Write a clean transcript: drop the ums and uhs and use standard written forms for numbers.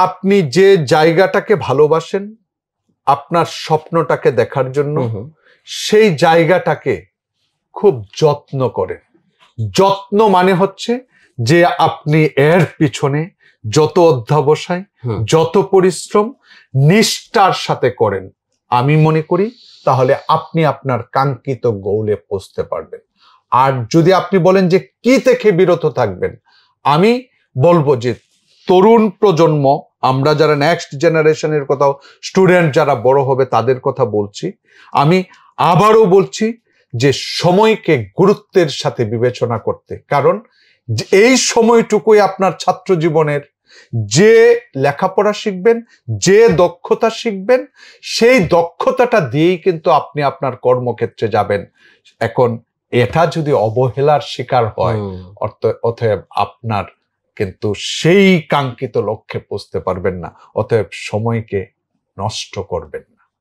আপনি যে জায়গাটাকে ভালোবাসেন, আপনার স্বপ্নটাকে দেখার জন্য সেই জায়গাটাকে খুব যত্ন করেন। যত্ন মানে হচ্ছে যে আপনি এর পিছনে যত অধ্যবসায়, যত পরিশ্রম নিষ্ঠার সাথে করেন, আমি মনে করি তাহলে আপনি আপনার কাঙ্ক্ষিত গোলে পৌঁছতে পারবেন। আর যদি আপনি বলেন যে কি থেকে বিরত থাকবেন, আমি বলবো যে তরুণ প্রজন্ম, আমরা যারা নেক্সট জেনারেশনের কথা, স্টুডেন্ট যারা বড় হবে তাদের কথা বলছি, আমি আবারও বলছি যে সময়কে গুরুত্বের সাথে বিবেচনা করতে। কারণ এই সময়টুকুই আপনার ছাত্র জীবনের, যে লেখাপড়া শিখবেন, যে দক্ষতা শিখবেন, সেই দক্ষতাটা দিয়েই কিন্তু আপনি আপনার কর্মক্ষেত্রে যাবেন। এখন এটা যদি অবহেলার শিকার হয়, অতএব আপনার কিন্তু সেই কাঙ্ক্ষিত লক্ষ্যে পৌঁছতে পারবেন না। অতএব সময়কে নষ্ট করবেন।